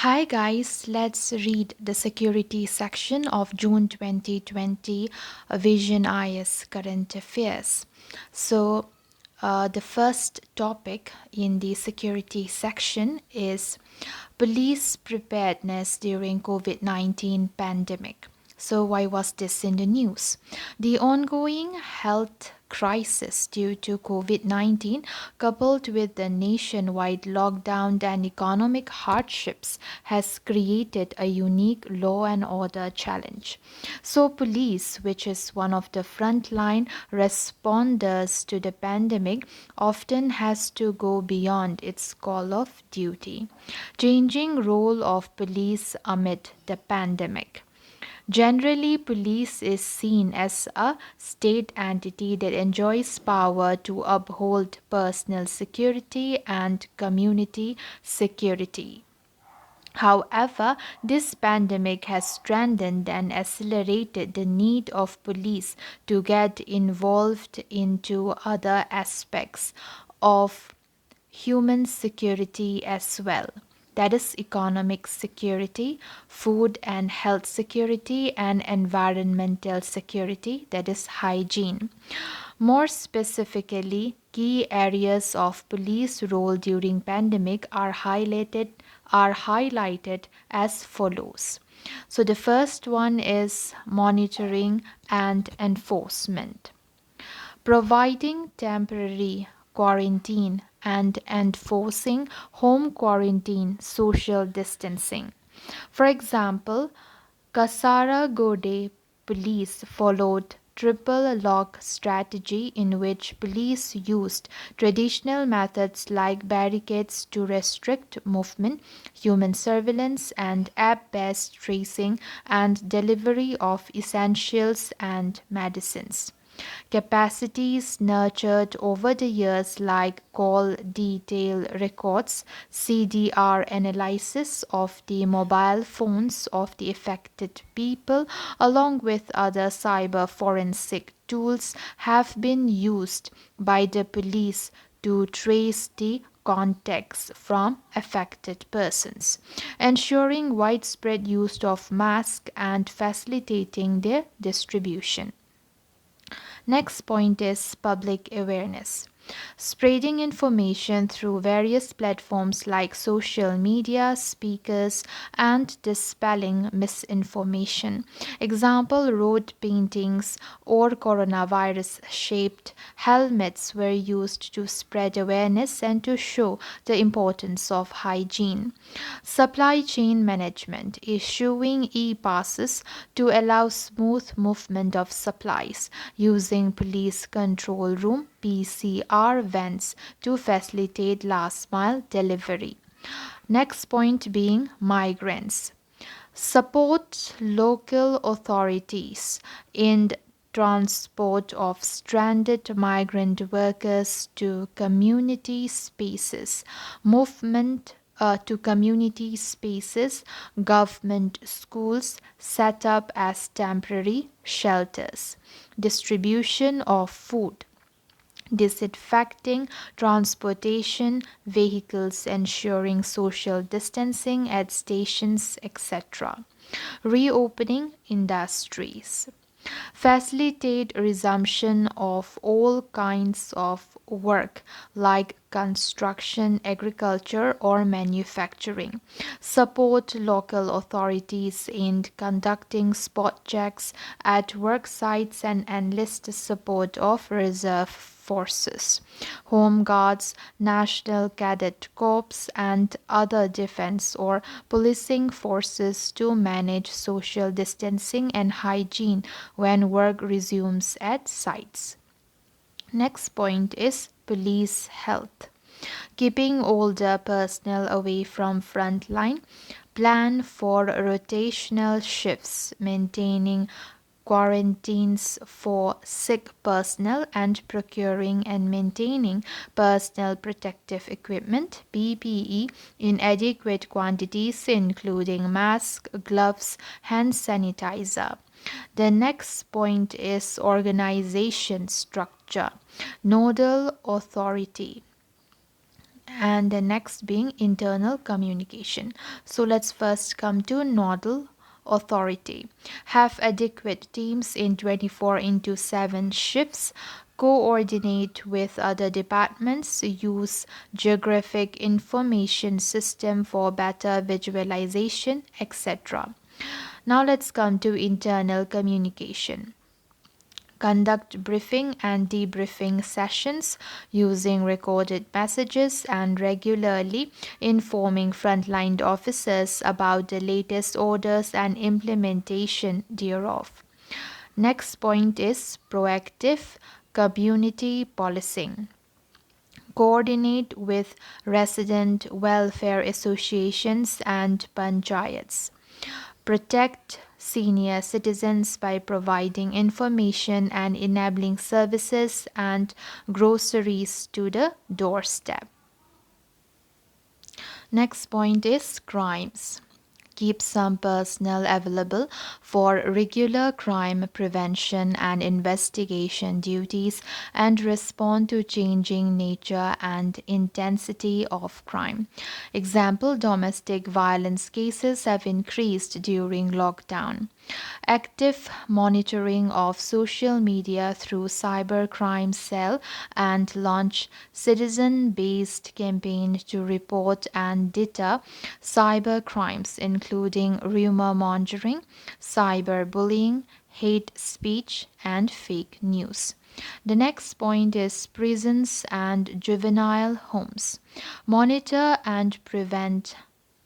Hi guys, let's read the security section of June 2020 Vision IAS Current Affairs. The first topic in the security section is police preparedness during COVID-19 pandemic. So, why was this in the news? The ongoing health crisis due to COVID 19, coupled with the nationwide lockdown and economic hardships, has created a unique law and order challenge. So, police, which is one of the frontline responders to the pandemic, often has to go beyond its call of duty. Changing role of police amid the pandemic. Generally, police is seen as a state entity that enjoys power to uphold personal security and community security. However, this pandemic has strengthened and accelerated the need of police to get involved into other aspects of human security as well. That is economic security, food and health security, and environmental security, that is hygiene. More specifically, key areas of police role during pandemic are highlighted as follows. So the first one is monitoring and enforcement, providing temporary quarantine and enforcing home quarantine social distancing. For example, Kasaragode police followed triple lock strategy in which police used traditional methods like barricades to restrict movement, human surveillance and app-based tracing and delivery of essentials and medicines. Capacities nurtured over the years, like call detail records, CDR analysis of the mobile phones of the affected people, along with other cyber forensic tools, have been used by the police to trace the contacts from affected persons, ensuring widespread use of masks and facilitating their distribution. Next point is public awareness. Spreading information through various platforms like social media, speakers, and dispelling misinformation. Example, road paintings or coronavirus shaped helmets were used to spread awareness and to show the importance of hygiene. Supply chain management, issuing e-passes to allow smooth movement of supplies, using police control room PCR vents to facilitate last mile delivery. Next point being migrants. Support local authorities in transport of stranded migrant workers to community spaces, movement to community spaces, government schools set up as temporary shelters, distribution of food, disinfecting transportation vehicles, ensuring social distancing at stations, etc. Reopening industries. Facilitate resumption of all kinds of work like construction, agriculture, or manufacturing. Support local authorities in conducting spot checks at work sites and enlist support of reserve forces, home guards, national cadet corps, and other defense or policing forces to manage social distancing and hygiene when work resumes at sites. Next point is police health. Keeping older personnel away from frontline, plan for rotational shifts, maintaining quarantines for sick personnel, and procuring and maintaining personal protective equipment PPE in adequate quantities, including masks, gloves, hand sanitizer. The next point is organization structure. Nodal authority. and the next being internal communication. So let's first come to nodal authority. Have adequate teams in 24 into 7 shifts, coordinate with other departments, use geographic information system for better visualization, etc. Now let's come to internal communication. Conduct briefing and debriefing sessions using recorded messages and regularly informing frontline officers about the latest orders and implementation thereof. Next point is proactive community policing. Coordinate with resident welfare associations and panchayats. Protect senior citizens by providing information and enabling services and groceries to the doorstep. Next point is crimes. Keep some personnel available for regular crime prevention and investigation duties and respond to changing nature and intensity of crime. Example, domestic violence cases have increased during lockdown. Active monitoring of social media through cybercrime cell and launch citizen-based campaign to report and deter cyber crimes including rumor mongering, cyberbullying, hate speech and fake news. The next point is prisons and juvenile homes. Monitor and prevent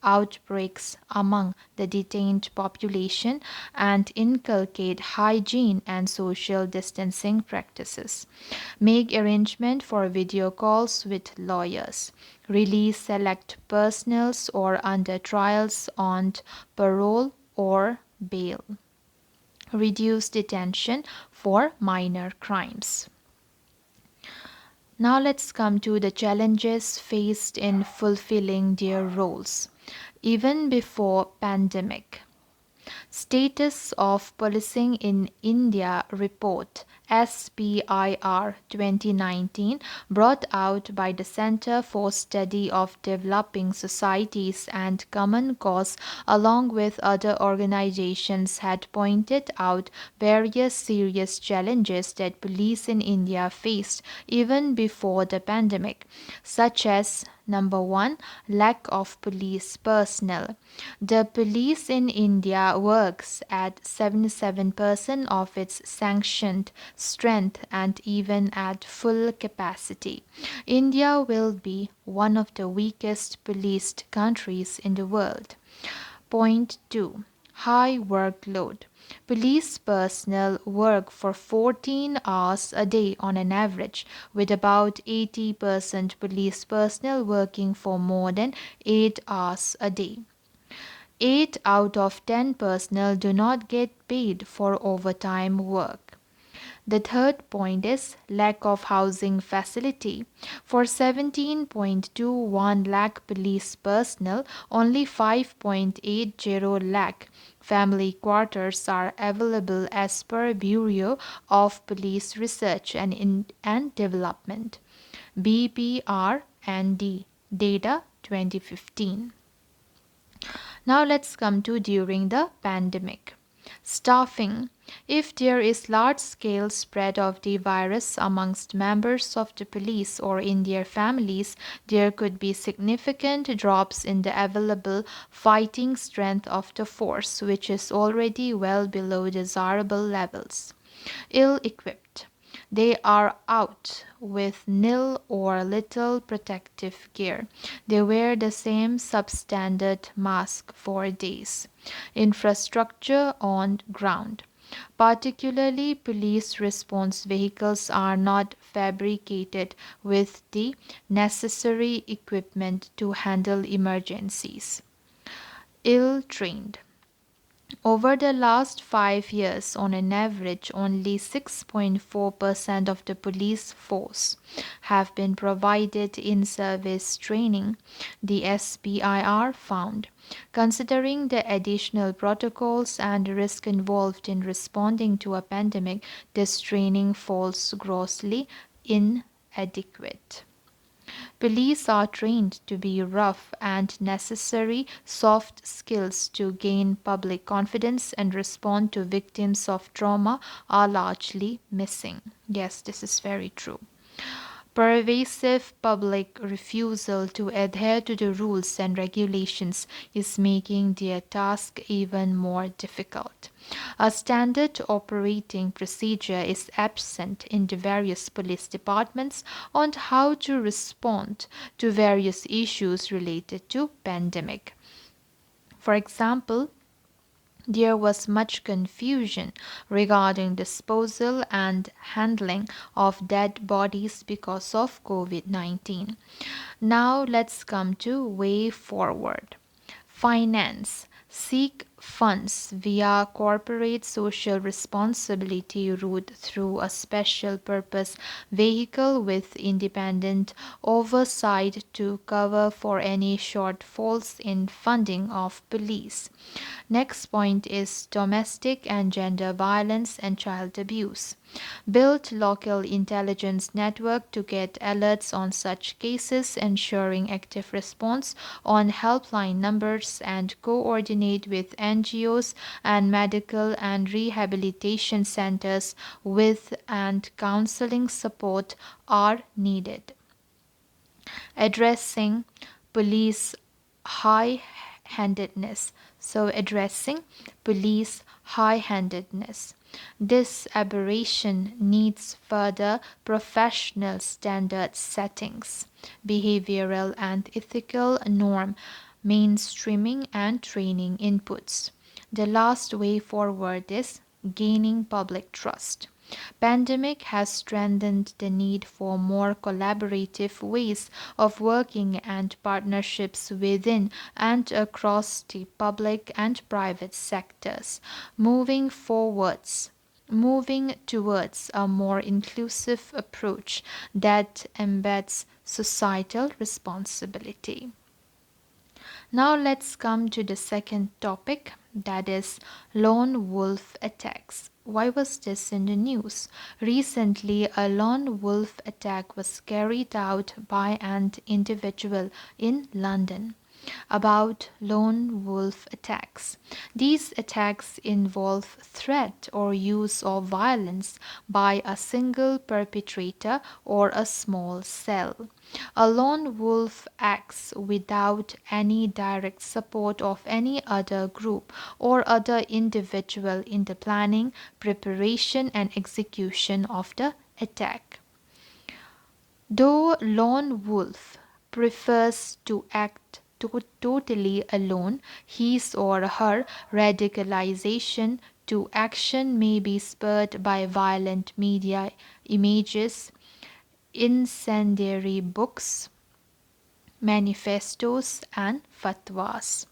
outbreaks among the detained population and inculcate hygiene and social distancing practices. Make arrangement for video calls with lawyers. Release select personnels or under trials on parole or bail. Reduce detention for minor crimes. Now let's come to the challenges faced in fulfilling their roles. Even before pandemic. Status of Policing in India report SPIR 2019 brought out by the Center for Study of Developing Societies and Common Cause along with other organizations had pointed out various serious challenges that police in India faced even before the pandemic, such as Number 1, lack of police personnel. The police in India works at 77% of its sanctioned strength and even at full capacity. India will be one of the weakest policed countries in the world. Point 2. High workload. Police personnel work for 14 hours a day on an average, with about 80% police personnel working for more than 8 hours a day. 8 out of 10 personnel do not get paid for overtime work. The third point is lack of housing facility. For 17.21 lakh police personnel, only 5.80 lakh family quarters are available as per Bureau of Police Research and Development BPR and D data 2015. Now let's come to during the pandemic. Staffing. If there is large-scale spread of the virus amongst members of the police or in their families, there could be significant drops in the available fighting strength of the force, which is already well below desirable levels. Ill-equipped. They are out with nil or little protective gear. They wear the same substandard mask for days. Infrastructure on ground. Particularly, police response vehicles are not fabricated with the necessary equipment to handle emergencies. Ill trained. Over the last 5 years, on an average, only 6.4% of the police force have been provided in service training, the SPIR found. Considering the additional protocols and risk involved in responding to a pandemic, this training falls grossly inadequate. Police are trained to be rough, and necessary soft skills to gain public confidence and respond to victims of trauma are largely missing. Yes, this is very true. Pervasive public refusal to adhere to the rules and regulations is making their task even more difficult. A standard operating procedure is absent in the various police departments on how to respond to various issues related to pandemic. For example, there was much confusion regarding disposal and handling of dead bodies because of COVID 19. Now let's come to way forward. Finance. Seek funds via corporate social responsibility route through a special purpose vehicle with independent oversight to cover for any shortfalls in funding of police. Next point is domestic and gender violence and child abuse. Build local intelligence network to get alerts on such cases, ensuring active response on helpline numbers, and coordinate with NGOs and medical and rehabilitation centers with and counseling support are needed. Addressing police high handedness. So, addressing police high handedness. This aberration needs further professional standard settings, behavioral and ethical norm, mainstreaming, and training inputs. The last way forward is gaining public trust. Pandemic has strengthened the need for more collaborative ways of working and partnerships within and across the public and private sectors. Moving towards a more inclusive approach that embeds societal responsibility. Now let's come to the second topic, that is lone wolf attacks. Why was this in the news? Recently, a lone wolf attack was carried out by an individual in London. About lone wolf attacks. These attacks involve threat or use of violence by a single perpetrator or a small cell. A lone wolf acts without any direct support of any other group or other individual in the planning, preparation, and execution of the attack. Though lone wolf prefers to act totally alone, his or her radicalization to action may be spurred by violent media images, incendiary books, manifestos, and fatwas,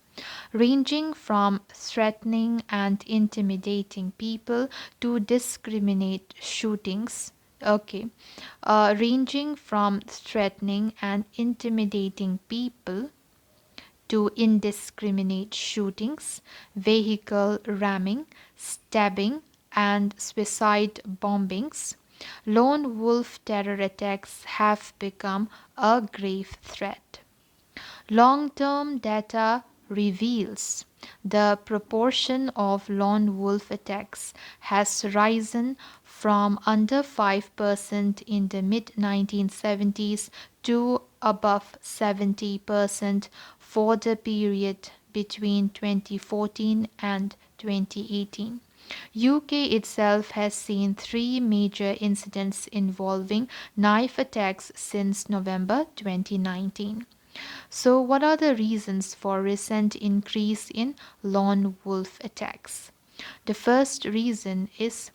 ranging from threatening and intimidating people to discriminate shootings. Okay, ranging from threatening and intimidating people to indiscriminate shootings, vehicle ramming, stabbing, and suicide bombings. Lone wolf terror attacks have become a grave threat. Long term data reveals the proportion of lone wolf attacks has risen from under 5% in the mid 1970s to above 70% for the period between 2014 and 2018. UK itself has seen three major incidents involving knife attacks since November 2019. So, what are the reasons for recent increase in lone wolf attacks? The first reason is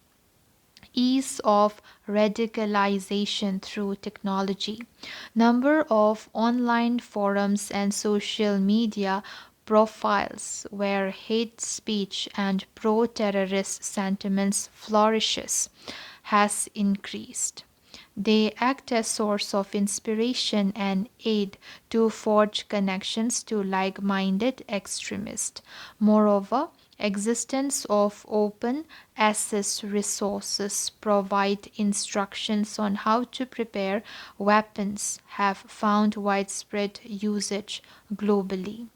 ease of radicalization through technology. Number of online forums and social media profiles where hate speech and pro-terrorist sentiments flourishes has increased. They act as source of inspiration and aid to forge connections to like-minded extremists. Moreover, Existence of open access resources provide instructions on how to prepare weapons have found widespread usage globally.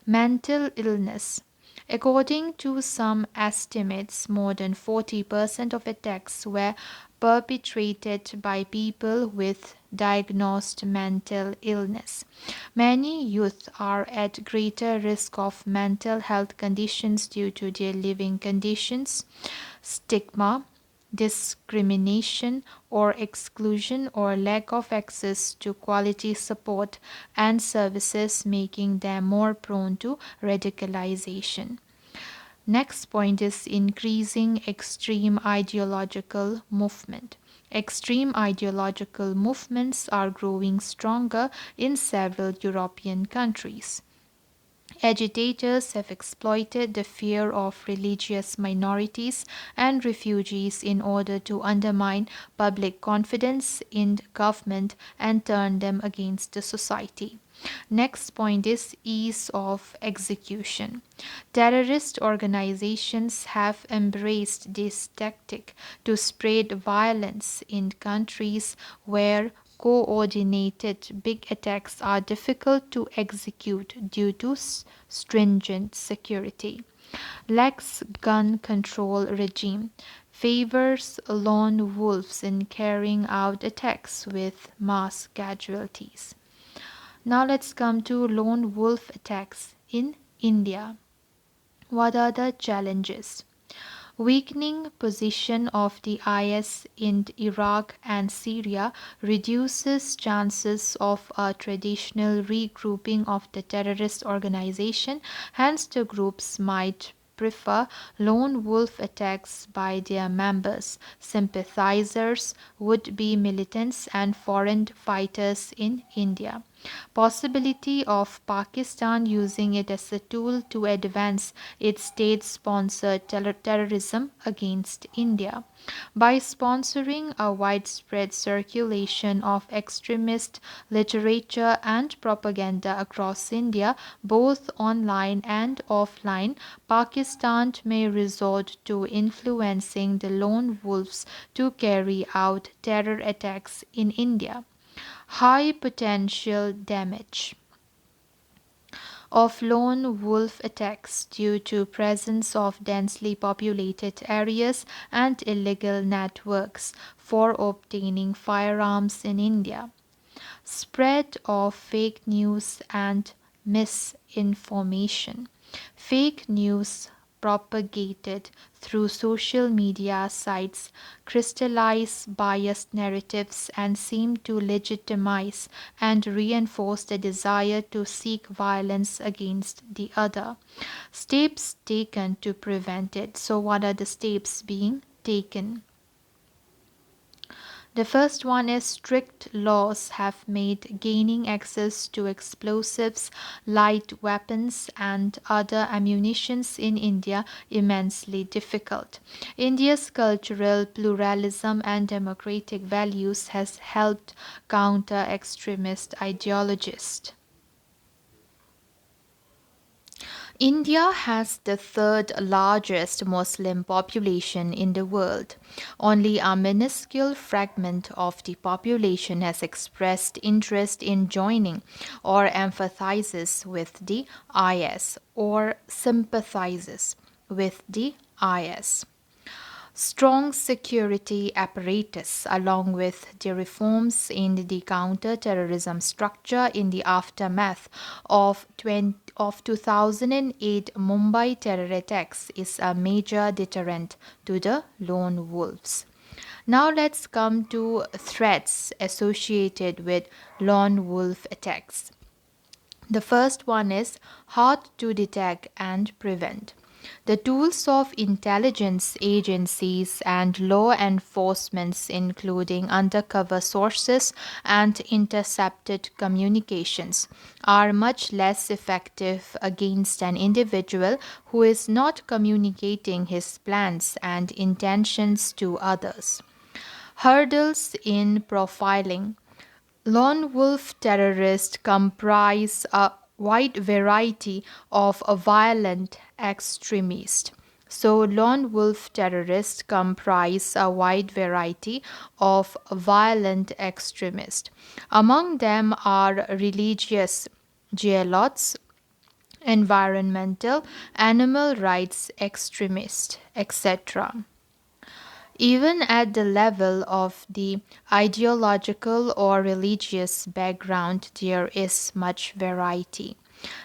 Mental illness. According to some estimates, more than 40% of attacks were perpetrated by people with diagnosed mental illness. Many youth are at greater risk of mental health conditions due to their living conditions, stigma, discrimination or exclusion or lack of access to quality support and services, making them more prone to radicalization. Next point is increasing extreme ideological movement. Extreme ideological movements are growing stronger in several European countries. Agitators have exploited the fear of religious minorities and refugees in order to undermine public confidence in government and turn them against the society. Next point is ease of execution. Terrorist organizations have embraced this tactic to spread violence in countries where coordinated big attacks are difficult to execute due to stringent security. Lax gun control regime favors lone wolves in carrying out attacks with mass casualties. Now let's come to lone wolf attacks in India. What are the challenges? Weakening position of the IS in Iraq and Syria reduces chances of a traditional regrouping of the terrorist organization. Hence, the groups might prefer lone wolf attacks by their members, sympathizers, would be militants, and foreign fighters in India. Possibility of Pakistan using it as a tool to advance its state sponsored terrorism against India. By sponsoring a widespread circulation of extremist literature and propaganda across India, both online and offline, Pakistan may resort to influencing the lone wolves to carry out terror attacks in India. High potential damage of lone wolf attacks due to presence of densely populated areas and illegal networks for obtaining firearms in India. Spread of fake news and misinformation. Fake news propagated through social media sites crystallize biased narratives and seem to legitimize and reinforce the desire to seek violence against the other. Steps taken to prevent it. So, what are the steps being taken? The first one is strict laws have made gaining access to explosives, light weapons, and other ammunitions in India immensely difficult. India's cultural pluralism and democratic values has helped counter extremist ideologies. India has the third largest Muslim population in the world. Only a minuscule fragment of the population has expressed interest in joining or empathizes with the IS or sympathizes with the IS. Strong security apparatus, along with the reforms in the counter-terrorism structure in the aftermath of 2008 Mumbai terror attacks, is a major deterrent to the lone wolves. Now let's come to threats associated with lone wolf attacks. The first one is hard to detect and prevent. The tools of intelligence agencies and law enforcement, including undercover sources and intercepted communications, are much less effective against an individual who is not communicating his plans and intentions to others. Hurdles in profiling. Lone wolf terrorists comprise a wide variety of violent extremists. So, lone wolf terrorists comprise a wide variety of violent extremists. Among them are religious zealots, environmental, animal rights extremists, etc. Even at the level of the ideological or religious background, there is much variety.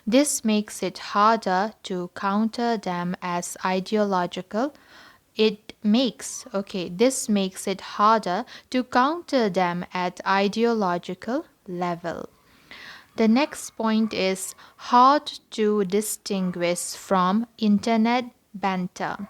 This makes it harder to counter them as ideological. This makes it harder to counter them at ideological level. The next point is hard to distinguish from internet banter.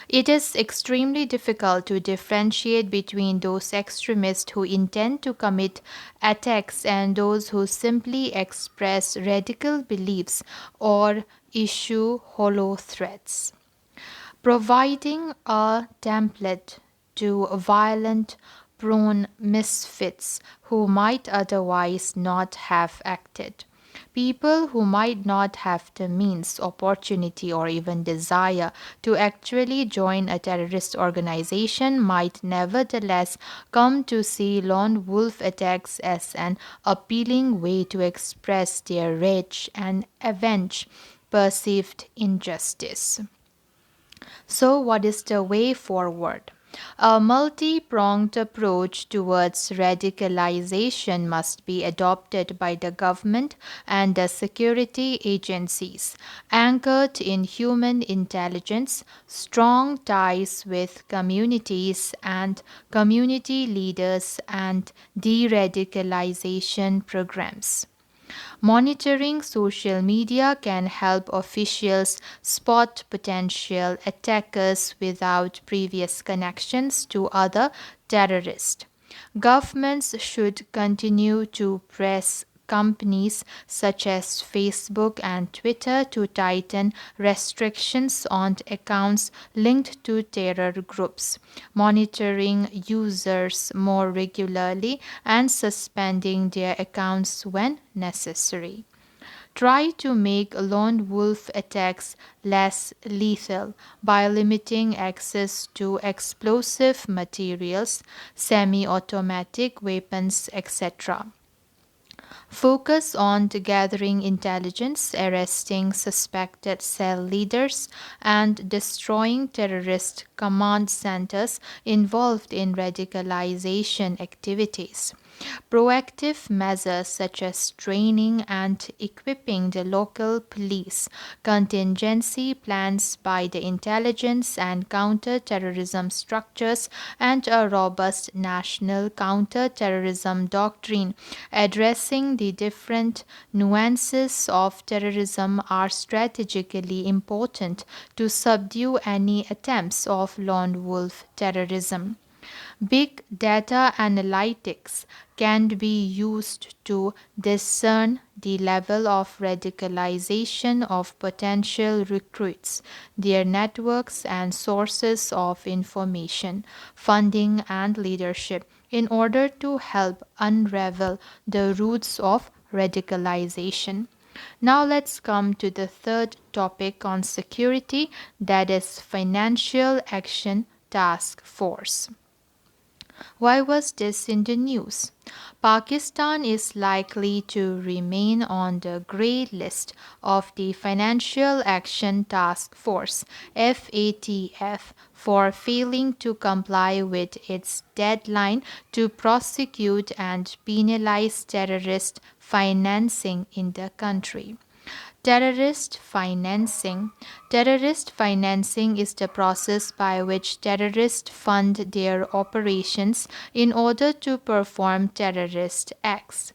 It is extremely difficult to differentiate between those extremists who intend to commit attacks and those who simply express radical beliefs or issue hollow threats. Providing a template to violent prone misfits who might otherwise not have acted. People who might not have the means, opportunity, or even desire to actually join a terrorist organization might nevertheless come to see lone wolf attacks as an appealing way to express their rage and avenge perceived injustice. So, what is the way forward? A multi pronged approach towards radicalization must be adopted by the government and the security agencies, anchored in human intelligence, strong ties with communities and community leaders, and de radicalization programs. Monitoring social media can help officials spot potential attackers without previous connections to other terrorists. Governments should continue to press companies such as Facebook and Twitter to tighten restrictions on accounts linked to terror groups, monitoring users more regularly, and suspending their accounts when necessary. Try to make lone wolf attacks less lethal by limiting access to explosive materials, semi automatic weapons, etc. Focus on gathering intelligence, arresting suspected cell leaders, and destroying terrorist command centers involved in radicalization activities. Proactive measures such as training and equipping the local police, contingency plans by the intelligence and counter-terrorism structures, and a robust national counter-terrorism doctrine addressing the different nuances of terrorism are strategically important to subdue any attempts of lone wolf terrorism. Big data analytics can be used to discern the level of radicalization of potential recruits, their networks and sources of information, funding, and leadership in order to help unravel the roots of radicalization. Now let's come to the third topic on security, that is Financial Action Task Force. Why was this in the news? Pakistan is likely to remain on the grey list of the Financial Action Task Force (FATF) for failing to comply with its deadline to prosecute and penalize terrorist financing in the country. Terrorist financing. Terrorist financing is the process by which terrorists fund their operations in order to perform terrorist acts.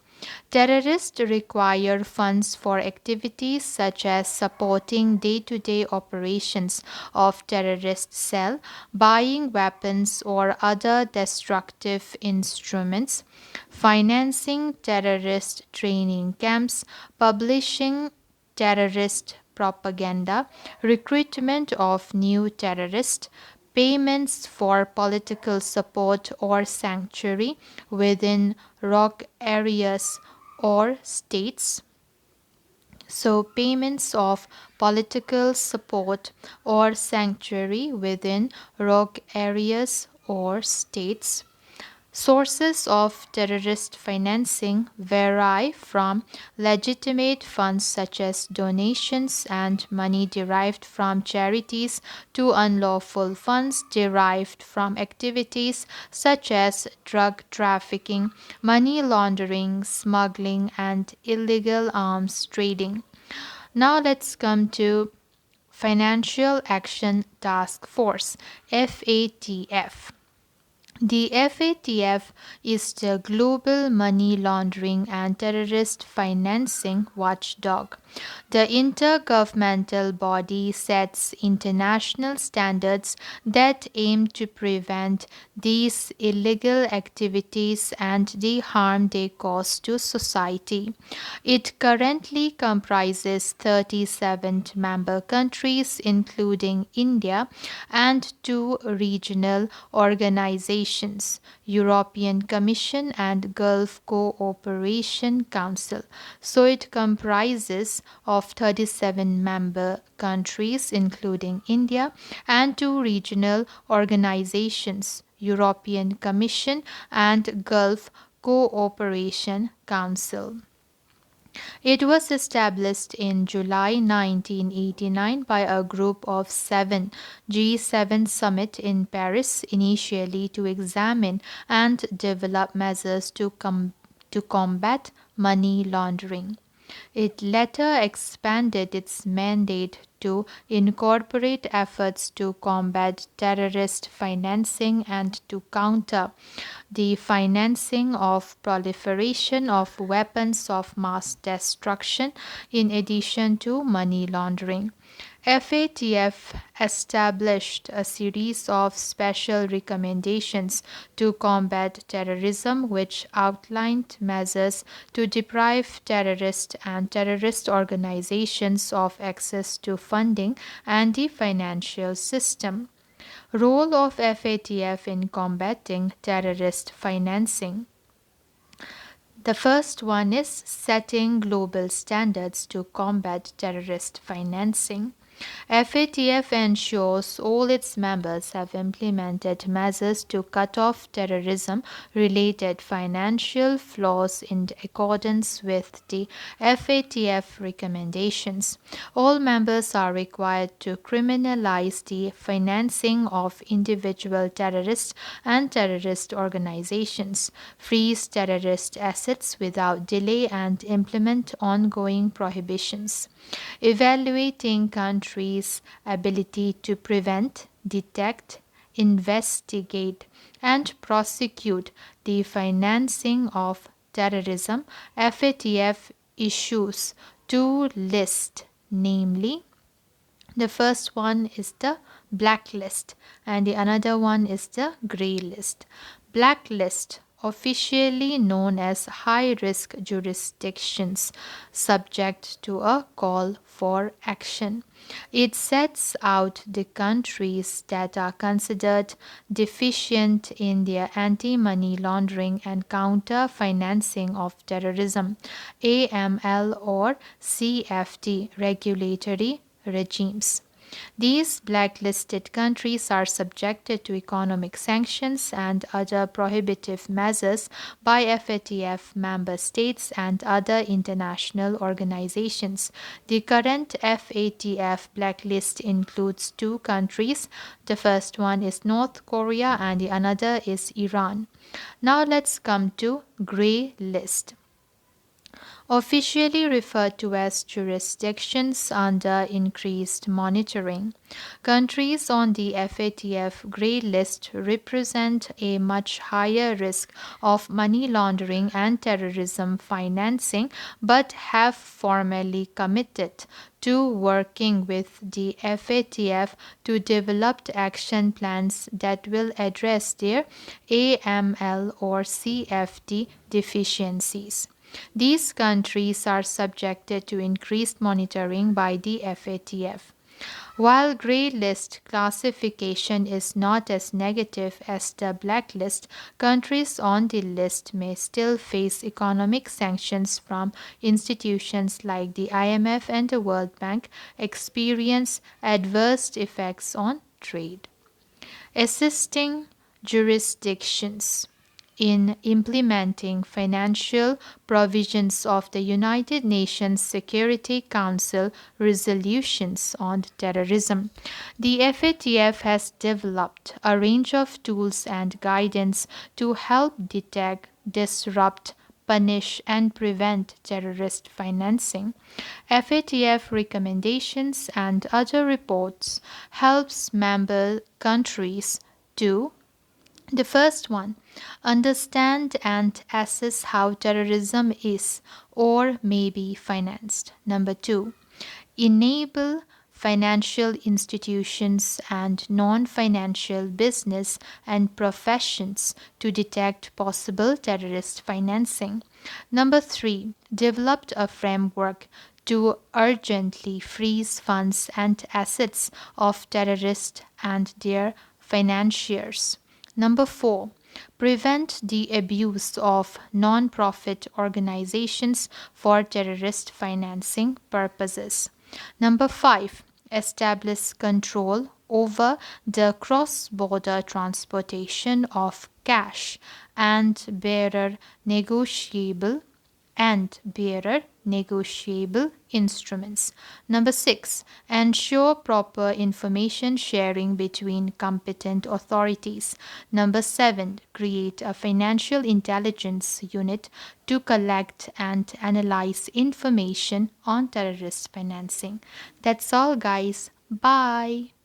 Terrorists require funds for activities such as supporting day to day operations of terrorist cell, buying weapons or other destructive instruments, financing terrorist training camps, publishing terrorist propaganda, recruitment of new terrorists, payments for political support or sanctuary within rogue areas or states, So, payments of political support or sanctuary within rogue areas or states. Sources of terrorist financing vary from legitimate funds such as donations and money derived from charities to unlawful funds derived from activities such as drug trafficking, money laundering, smuggling, and illegal arms trading. Now let's come to Financial Action Task Force FATF. The FATF is the global money laundering and terrorist financing watchdog. The intergovernmental body sets international standards that aim to prevent these illegal activities and the harm they cause to society. It currently comprises 37 member countries, including India, and two regional organizations, European Commission and Gulf Cooperation Council. So it comprises of 37 member countries, including India, and two regional organizations, European Commission and Gulf Cooperation Council. It was established in July 1989 by a group of seven G7 summit in Paris, initially to examine and develop measures to combat money laundering. It later expanded its mandate to incorporate efforts to combat terrorist financing and to counter the financing of proliferation of weapons of mass destruction in addition to money laundering. FATF established a series of special recommendations to combat terrorism, which outlined measures to deprive terrorists and terrorist organizations of access to funding and the financial system. Role of FATF in combating terrorist financing. The first one is setting global standards to combat terrorist financing. FATF ensures all its members have implemented measures to cut off terrorism related financial flows in accordance with the FATF recommendations. All members are required to criminalize the financing of individual terrorists and terrorist organizations, freeze terrorist assets without delay, and implement ongoing prohibitions. Evaluating countries' ability to prevent, detect, investigate, and prosecute the financing of terrorism, FATF issues two lists, namely the first one is the blacklist and the another one is the grey list. Blacklist, officially known as high risk jurisdictions, subject to a call for action. It sets out the countries that are considered deficient in their anti money laundering and counter financing of terrorism AML or CFT regulatory regimes. These blacklisted countries are subjected to economic sanctions and other prohibitive measures by FATF member states and other international organizations. The current FATF blacklist includes two countries. The first one is North Korea and the another is Iran. Now let's come to grey list, officially referred to as jurisdictions under increased monitoring. Countries on the FATF grey list represent a much higher risk of money laundering and terrorism financing but have formally committed to working with the FATF to develop action plans that will address their AML or CFT deficiencies. These countries are subjected to increased monitoring by the FATF. While grey list classification is not as negative as the blacklist, countries on the list may still face economic sanctions from institutions like the IMF and the World Bank, experience adverse effects on trade. Assisting jurisdictions in implementing financial provisions of the United Nations Security Council resolutions on terrorism. The FATF has developed a range of tools and guidance to help detect, disrupt, punish and prevent terrorist financing. FATF recommendations and other reports helps member countries to the first one, understand and assess how terrorism is or may be financed. Number two, enable financial institutions and non financial business and professions to detect possible terrorist financing. Number three, developed a framework to urgently freeze funds and assets of terrorists and their financiers. Number four, prevent the abuse of non-profit organizations for terrorist financing purposes. Number five, establish control over the cross border transportation of cash and bearer negotiable instruments. Number six, ensure proper information sharing between competent authorities. Number seven, create a financial intelligence unit to collect and analyze information on terrorist financing. That's all, guys. Bye.